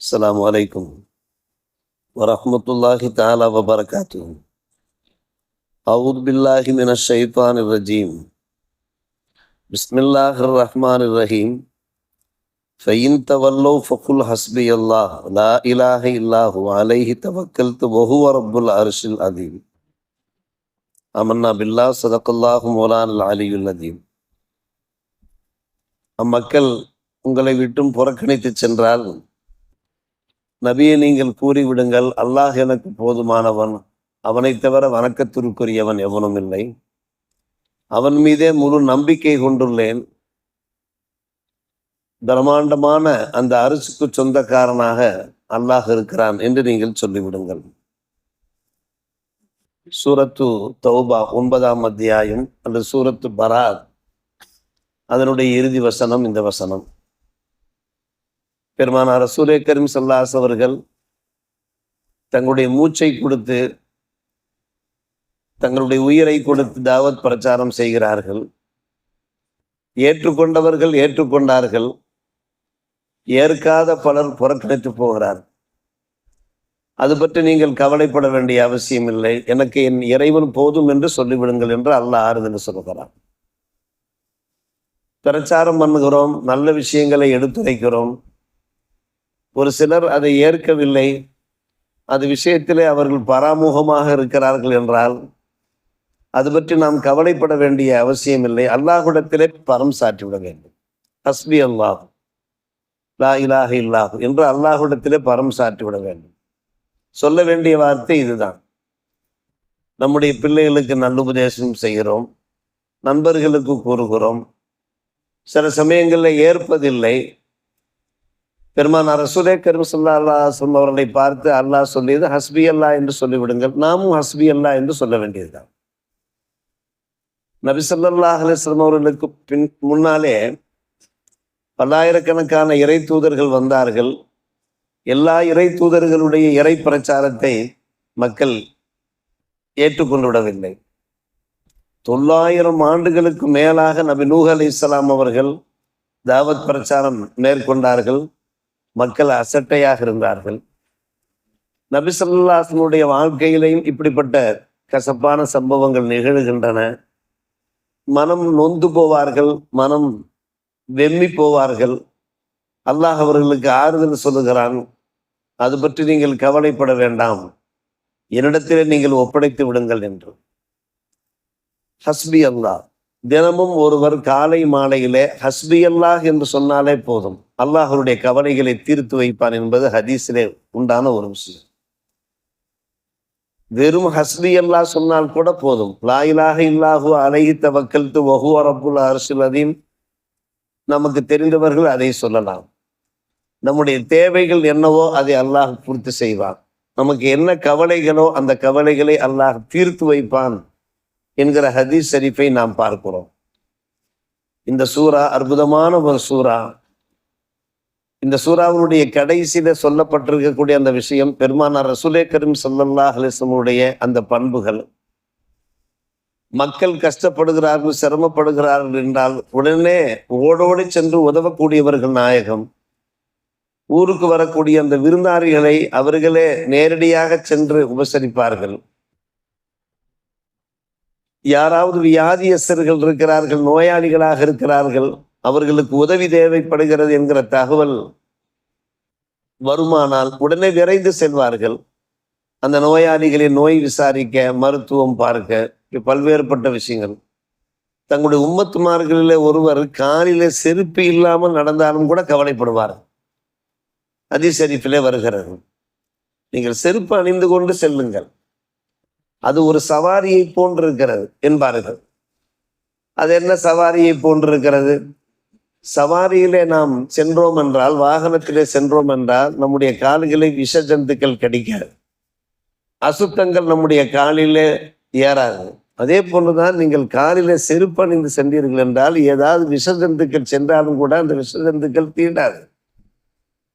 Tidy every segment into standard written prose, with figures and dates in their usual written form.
السلام عليكم ورحمة الله تعالى وبركاته. أعوذ بالله من الشيطان الرجيم. بسم الله الرحمن الرحيم. فإن تولوا فقل حسبي الله لا إله إلا هو عليه توكلت وهو رب العرش العظيم. آمنا بالله صدق الله مولانا العلي العظيم. அம்மக்கள் உங்களை விட்டும் புறக்கணித்து சென்றால் நபியை நீங்கள் கூறிவிடுங்கள், அல்லாஹ் எனக்கு போதுமானவன், அவனைத் தவிர வணக்கத்திற்குரியவன் எவனும் இல்லை, அவன் மீதே முழு நம்பிக்கை கொண்டுள்ளேன், பிரம்மாண்டமான அந்த அரசுக்கு சொந்தக்காரனாக அல்லாஹ் இருக்கிறான் என்று நீங்கள் சொல்லிவிடுங்கள். சூரத்து தௌபா 9ஆம் அத்தியாயம் அல்லது சூரத்து பராத் அதனுடைய இறுதி வசனம் இந்த வசனம். பெருமானார் ரசூலே கரீம் ஸல்லல்லாஹு அலைஹி அவர்கள் தங்களுடைய மூச்சை கொடுத்து தங்களுடைய உயிரை கொடுத்து தாவத் பிரச்சாரம் செய்கிறார்கள். ஏற்றுக்கொண்டவர்கள் ஏற்றுக்கொண்டார்கள், ஏற்காத பலர் புறக்கணித்து போகிறார். அது பற்றி நீங்கள் கவலைப்பட வேண்டிய அவசியம் இல்லை, எனக்கு என் இறைவன் போதும் என்று சொல்லிவிடுங்கள் என்று அல்லாஹ் ஆறுதல் சொல்கிறார். பிரச்சாரம் பண்ணுகிறோம், நல்ல விஷயங்களை எடுத்துரைக்கிறோம். ஒரு சிலர் அதை ஏற்கவில்லை, அது விஷயத்திலே அவர்கள் பராமுகமாக இருக்கிறார்கள் என்றால் அது பற்றி நாம் கவலைப்பட வேண்டிய அவசியம் இல்லை. அல்லாஹ்விடத்திலே பரம் சாற்றிவிட வேண்டும். ஹஸ்பி அல்லாஹ் லா இலாஹ இல்லாஹு என்று அல்லாஹ்விடத்திலே பரம் சாற்றிவிட வேண்டும். சொல்ல வேண்டிய வார்த்தை இதுதான். நம்முடைய பிள்ளைகளுக்கு நல்லுபதேசம் செய்கிறோம், நண்பர்களுக்கு கூறுகிறோம், சில சமயங்களில் ஏற்பதில்லை. பெருமானார் ரசூலே கரீம் ஸல்லல்லாஹு அலைஹி வஸல்லம் அவர்களை பார்த்து அல்லாஹ் சொல்லியது ஹஸ்பி அல்லாஹ் என்று சொல்லிவிடுங்கள். நாமும் ஹஸ்பி அல்லாஹ் என்று சொல்ல வேண்டியதுதான். நபி ஸல்லல்லாஹு அலைஹி வஸல்லம் அவர்களுக்கு முன்னாலே பல்லாயிரக்கணக்கான இறை தூதர்கள் வந்தார்கள். எல்லா இறை தூதர்களுடைய இறை பிரச்சாரத்தை மக்கள் ஏற்றுக்கொண்டு விடவில்லை. 900 ஆண்டுகளுக்கு மேலாக நபி நூஹ் அலைஹிஸ்ஸலாம் அவர்கள் தாவத் பிரச்சாரம் மேற்கொண்டார்கள். மக்கள் அசட்டையாக இருந்தார்கள். நபி ஸல்லல்லாஹு அலைஹி வஸல்லம் வாழ்க்கையிலையும் இப்படிப்பட்ட கசப்பான சம்பவங்கள் நிகழ்கின்றன. மனம் நொந்து போவார்கள், மனம் வெம்மி போவார்கள். அல்லாஹ் அவர்களுக்கு ஆறுதல் சொல்லுகிறான், அது பற்றி நீங்கள் கவலைப்பட வேண்டாம், என்னிடத்திலே நீங்கள் ஒப்படைத்து விடுங்கள் என்று. ஹஸ்பி அல்லாஹ். தினமும் ஒருவர் காலை மாலையிலே ஹஸ்பி அல்லாஹ் என்று சொன்னாலே போதும், அல்லாஹ்வுடைய கவலைகளை தீர்த்து வைப்பான் என்பது ஹதீஸிலே உண்டான ஒரு விஷயம். வெறும் ஹஸ்பி அல்லாஹ் சொன்னால் கூட போதும். லா இலாஹ இல்லாஹு அலைஹி தவக்கல்து வஹுவ ரப்புல் அர்ஷில் அதீம். நமக்கு தெரிந்தவர்கள் அதை சொல்லலாம். நம்முடைய தேவைகள் என்னவோ அதை அல்லாஹ் பூர்த்தி செய்வான். நமக்கு என்ன கவலைகளோ அந்த கவலைகளை அல்லாஹ் தீர்த்து வைப்பான் என்கிற ஹதீஸ் ஷரீஃபை நாம் பார்க்கிறோம். இந்த சூரா அற்புதமான ஒரு சூரா. இந்த சூறாவினுடைய கடைசியில சொல்லப்பட்டிருக்கக்கூடிய அந்த விஷயம் பெருமானார் ரசூலே கரீம் ஸல்லல்லாஹு அலைஹி வஸல்லம் அந்த பண்புகள். மக்கள் கஷ்டப்படுகிறார்கள், சிரமப்படுகிறார்கள் என்றால் உடனே ஓடோடி சென்று உதவக்கூடியவர்கள் நாயகம். ஊருக்கு வரக்கூடிய அந்த விருந்தாளிகளை அவர்களே நேரடியாக சென்று உபசரிப்பார்கள். யாராவது வியாதியஸ்தர்கள் இருக்கிறார்கள், நோயாளிகளாக இருக்கிறார்கள், அவர்களுக்கு உதவி தேவைப்படுகிறது என்கிற தகவல் வருமானால் உடனே விரைந்து செல்வார்கள். அந்த நோயாளிகளின் நோய் விசாரிக்க, மருத்துவம் பார்க்க, பல்வேறுபட்ட விஷயங்கள். தங்களுடைய உம்மத்துமார்களிலே ஒருவர் காலிலே செருப்பு இல்லாமல் நடந்தாலும் கூட கவலைப்படுவார். ஹதீஸ் ஷரீஃபிலே வருகிறது, நீங்கள் செருப்பு அணிந்து கொண்டு செல்லுங்கள், அது ஒரு சவாரியை போன்றிருக்கிறது என்பார்கள். அது என்ன சவாரியை போன்றிருக்கிறது? சவாரியிலே நாம் சென்றோம் என்றால், வாகனத்திலே சென்றோம் என்றால் நம்முடைய கால்களை விஷ ஜந்துக்கள் கடிக்காது, அசுத்தங்கள் நம்முடைய காலிலே ஏறாது. அதே போன்றுதான் நீங்கள் காலிலே செருப்பு அணிந்து சென்றீர்கள் என்றால் ஏதாவது விஷ ஜந்துக்கள் சென்றாலும் கூட அந்த விஷ ஜந்துக்கள் தீண்டாது,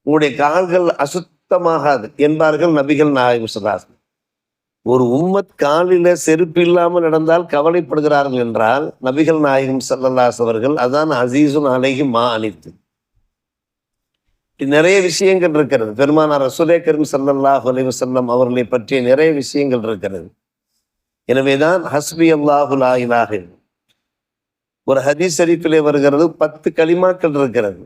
உங்களுடைய கால்கள் அசுத்தமாகாது என்பார்கள் நபிகள் நாயகம் ஸல்லல்லாஹு அலைஹி வஸல்லம். ஒரு உம்மத் காலில செருப்பு இல்லாமல் நடந்தால் கவலைப்படுகிறார்கள் என்றால் நபிகள் நாயகம் ஸல்லல்லாஹு அலைஹி வஸல்லம் அவர்கள் அதான் அசீசுன் அலைஹி மா அனித்து, நிறைய விஷயங்கள் இருக்கிறது. பெருமானார் ரசூலே கரீம் ஸல்லல்லாஹு அலைஹி வஸல்லம் அவர்களை பற்றிய நிறைய விஷயங்கள் இருக்கிறது. எனவேதான் ஹஸ்பி அல்லாஹு லா இலாஹ இல்ல. ஒரு ஹதீஸ் ஷரீஃபிலே வருகிறது 10 கலிமாக்கள் இருக்கிறது.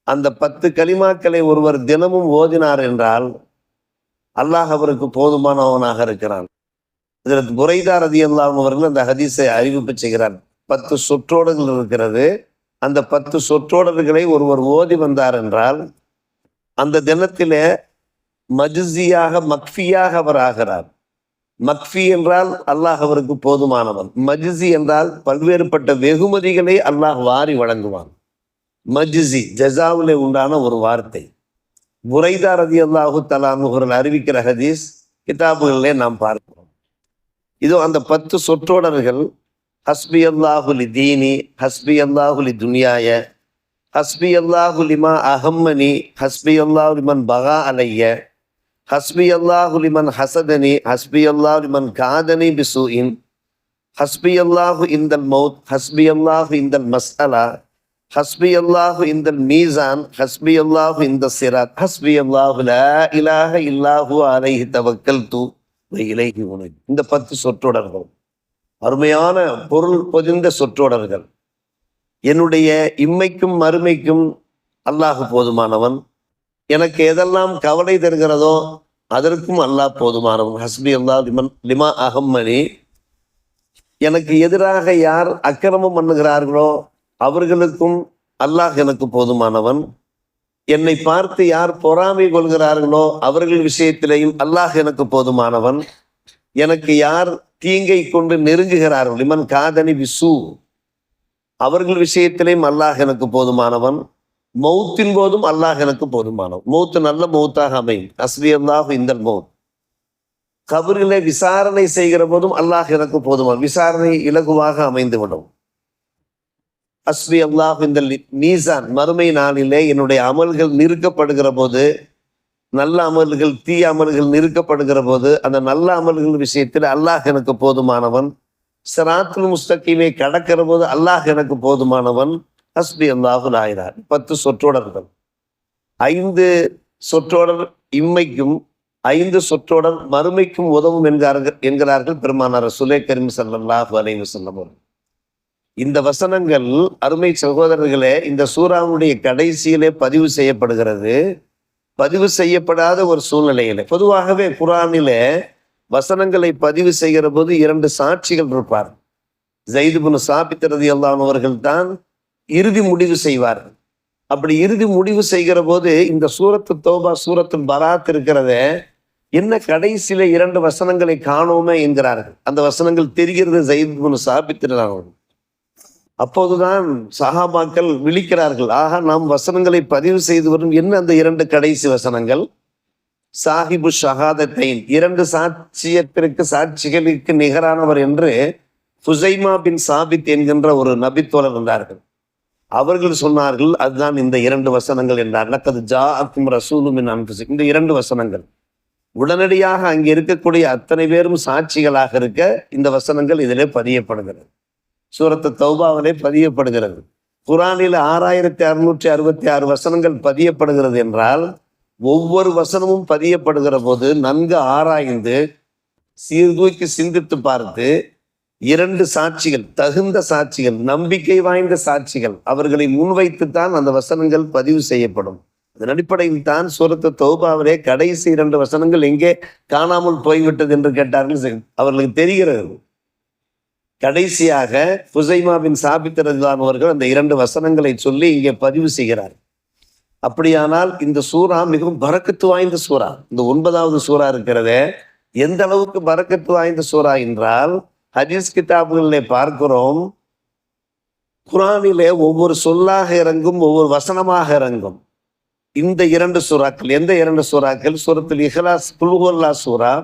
அந்த 10 கலிமாக்களை ஒருவர் தினமும் ஓதினார் என்றால் அல்லாஹ் அவருக்கு போதுமானவனாக இருக்கிறான். இதற்கு புரைதா ரலியல்லாஹு அவர்கள் அந்த ஹதீஸை அறிவிப்பு செய்கிறார். 10 சொற்றோடர்கள் இருக்கிறது. அந்த 10 சொற்றோடர்களை ஒருவர் ஓதி வந்தார் என்றால் அந்த தினத்திலே மஜ்ஸியாக மக்ஃபியாக அவர் ஆகிறார். மக்ஃபி என்றால் அல்லாஹ் அவருக்கு போதுமானவன். மஜ்ஸி என்றால் பல்வேறுபட்ட வெகுமதிகளை அல்லாஹ் வாரி வழங்குவான். மஜ்ஸி ஜஸாவிலே உண்டான ஒரு வார்த்தை. புரைதா ரலியல்லாஹு தஆலா அவர்கள் அறிவிக்கிற ஹதீஸ் கிதாபுகளிலே நாம் பார்க்கிறோம். இதோ அந்த 10 சொற்றோடர்கள் ஹஸ்பி அல்லாஹு லி தீனி, ஹஸ்பி அல்லாஹு லி துனியாய, ஹஸ்பி அல்லாஹு லிமா அஹம்மனி, ஹஸ்பி அல்லாஹு லிமன் பகா அலைய, ஹஸ்பி அல்லாஹு லிமன் ஹசதனி, ஹஸ்பி அல்லாஹு லிமன் காதனி பிசூஇன், ஹஸ்பி அல்லாஹு இந்தல் மௌத், ஹஸ்பி அல்லாஹு இந்தல் மஸ்அலா, ஹஸ்பி அல்லாஹு இந்தல் மீசான், ஹஸ்பி அல்லாஹு இந்த சிராத், ஹஸ்பி அல்லாஹு லா இலாஹ இல்லாஹு அலைஹி தவக்கல்து வ இலைஹி உனீப். இந்த 10 சொற்றொடர்கள் அருமையான பொருள் பொதிந்த சொற்றொடர்கள். என்னுடைய இம்மைக்கும் மறுமைக்கும் அல்லாஹ் போதுமானவன். எனக்கு எதெல்லாம் கவலை தருகிறதோ அதற்கும் அல்லாஹ் போதுமானவன். ஹஸ்பி அல்லாஹ் லிமா அஹம்மனி. எனக்கு எதிராக யார் அக்கிரமம் பண்ணுகிறார்களோ அவர்களுக்கும் அல்லாஹ் எனக்கு போதுமானவன். என்னை பார்த்து யார் பொறாமை கொள்கிறார்களோ அவர்கள் விஷயத்திலேயும் அல்லாஹ் எனக்கு போதுமானவன். எனக்கு யார் தீங்கை கொண்டு நெருங்குகிறார்கள், லிமன் காதனி பிசு, அவர்கள் விஷயத்திலேயும் அல்லாஹ் எனக்கு போதுமானவன். மௌத்தின் போதும் அல்லாஹ் எனக்கு போதுமானவன். மௌத்து நல்ல மௌத்தாக அமையும். ஹஸ்பி அல்லாஹு இந்தல் மௌத். கபரிலே விசாரணை செய்கிற போதும் அல்லாஹ் எனக்கு போதுமானவன். விசாரணை இலகுவாக அமைந்துவிடும். ஹஸ்பி அல்லாஹு இந்தல் மீசான். மறுமை நாளிலே என்னுடைய அமல்கள் நிறுக்கப்படுகிற போது, நல்ல அமல்கள் தீய அமல்கள் நிறுக்கப்படுகிற போது அந்த நல்ல அமல்கள் விஷயத்தில் அல்லாஹ் எனக்கு போதுமானவன். சிராத்துல் முஸ்தகீமை கடக்கிற போது அல்லாஹ் எனக்கு போதுமானவன். ஹஸ்பி அல்லாஹு லா இலாஹ. 10 சொற்றொடர்கள். 5 சொற்றொடர் இம்மைக்கும் 5 சொற்றொடர் மறுமைக்கும் உதவும் என்கிறார்கள் பெருமானார் ரசூலே கரீம் ஸல்லல்லாஹு அலைஹி வஸல்லம். இந்த வசனங்கள் அருமை சகோதரர்களே இந்த சூராவுடைய கடைசியிலே பதிவு செய்யப்படுகிறது. பதிவு செய்யப்படாத ஒரு சூழ்நிலையில பொதுவாகவே குர்ஆனிலே வசனங்களை பதிவு செய்கிற போது 2 சாட்சிகள் இருப்பார். ஸைத் இப்னு சாபித் ரலியல்லாஹு அன்ஹு அவர்கள் தான் இறுதி முடிவு செய்வார்கள். அப்படி இறுதி முடிவு செய்கிற போது இந்த சூரத்து தௌபா சூரத்துல் பராத் இருக்கிறதே, என்ன கடைசியில 2 வசனங்களை காணோமே என்கிறார்கள். அந்த வசனங்கள் தெரிகிறது ஸைத் இப்னு சாபித் ரலியல்லாஹு அன்ஹு. அப்போதுதான் சஹாபாக்கள் விழிக்கிறார்கள், ஆகா நாம் வசனங்களை பதிவு செய்து வரும். என்ன அந்த 2 கடைசி வசனங்கள்? சாஹிபு ஷஹாதத்தைன், 2 சாட்சியத்திற்கு சாட்சிகளுக்கு நிகரானவர் என்று ஹுசைமா பின் சாபித் என்கின்ற ஒரு நபித்தோழர் இருந்தார்கள். அவர்கள் சொன்னார்கள் அதுதான் இந்த 2 வசனங்கள் என்றார். லக்கத் ஜாஅக்கும் ரசூலும் மின் அன்ஃபுசிக்கும். இந்த 2 வசனங்கள் உடனடியாக அங்கே இருக்கக்கூடிய அத்தனை பேரும் சாட்சிகளாக இருக்க இந்த வசனங்கள் இதிலே பதியப்படுகிறது. சூரத்து தௌபாவிலே பதியப்படுகிறது. குர்ஆனில் 6666 வசனங்கள் பதியப்படுகிறது என்றால் ஒவ்வொரு வசனமும் பதியப்படுகிற போது நன்கு ஆராய்ந்து சீர்தூக்கி சிந்தித்து பார்த்து 2 சாட்சிகள், தகுந்த சாட்சிகள், நம்பிக்கை வாய்ந்த சாட்சிகள், அவர்களை முன்வைத்துத்தான் அந்த வசனங்கள் பதிவு செய்யப்படும். அதன் அடிப்படையில் தான் சூரத்து தௌபாவிலே கடைசி 2 வசனங்கள் எங்கே காணாமல் போய்விட்டது என்று கேட்டார்கள். அவர்களுக்கு தெரிகிறது. கடைசியாக ஹுசைமா பின் சாபித் ரலியல்லாஹு அன்ஹு அவர்கள் அந்த 2 வசனங்களை சொல்லி இங்கே பதிவு செய்கிறார். அப்படியானால் இந்த சூரா மிகவும் பரக்கத்து வாய்ந்த சூரா. இந்த 9வது சூரா இருக்கிறதே எந்த அளவுக்கு பரக்கத்து வாய்ந்த சூரா என்றால், ஹதீஸ் கிதாபுகளிலே பார்க்கிறோம், குர்ஆனிலே ஒவ்வொரு சொல்லாக இறங்கும், ஒவ்வொரு வசனமாக இறங்கும். இந்த 2 சூறாக்கள் எந்த 2 சூறாக்கள்? சூரத்துல் இஹ்லாஸ் குல் ஹுவல்லாஹ் சூரா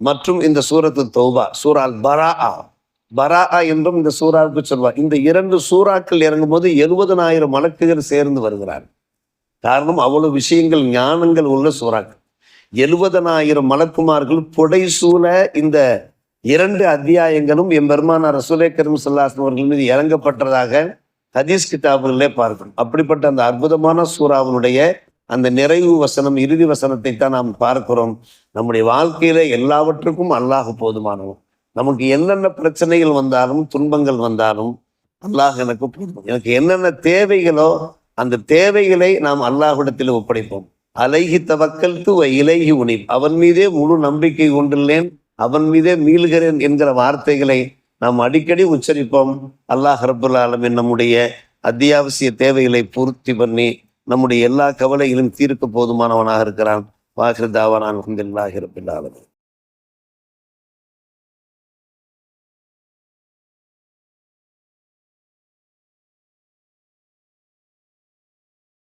மற்றும் இந்த சூரத்து தௌபா சூரா அல் பராஆ. பராஆ என்றும் இந்த சூறாவுக்கு சொல்வார். இந்த 2 சூறாக்கள் இறங்கும் போது 70,000 மலக்குகள் சேர்ந்து வருகிறார். காரணம் அவ்வளவு விஷயங்கள் ஞானங்கள் உள்ள சூறாக்கள். 70,000 மலக்குமார்கள் புடைசூழ இந்த 2 அத்தியாயங்களும் எம்பெருமானார் ரசூலே கரீம் ஸல்லல்லாஹு அலைஹி வஸல்லம் அவர்கள் மீது இறங்கப்பட்டதாக ஹதீஸ் கிதாபுகளிலே பார்க்கிறோம். அப்படிப்பட்ட அந்த அற்புதமான சூறாவினுடைய அந்த நிறைவு வசனம், இறுதி வசனத்தை தான் நாம் பார்க்கிறோம். நம்முடைய வாழ்க்கையில எல்லாவற்றுக்கும் அல்லாஹ் போதுமானவன். நமக்கு என்னென்ன பிரச்சனைகள் வந்தாலும், துன்பங்கள் வந்தாலும் அல்லாஹ் எனக்கு போதும். எனக்கு என்னென்ன தேவைகளோ அந்த தேவைகளை நாம் அல்லாஹ்விடத்தில் ஒப்படைப்போம். அலைஹி தவக்கல்து வ இலைஹி உனீப். அவன் மீதே முழு நம்பிக்கை கொண்டுள்ளேன், அவன் மீதே மீள்கிறேன் என்கிற வார்த்தைகளை நாம் அடிக்கடி உச்சரிப்போம். அல்லாஹ் ரப்புல் ஆலமீன் நம்முடைய அத்தியாவசிய தேவைகளை பூர்த்தி பண்ணி நம்முடைய எல்லா கவலைகளும் தீர்க்க போதுமானவனாக இருக்கிறான். வாஹிர் தாவானா அல்ஹம்துலில்லாஹி ரப்பில் ஆலமீன்.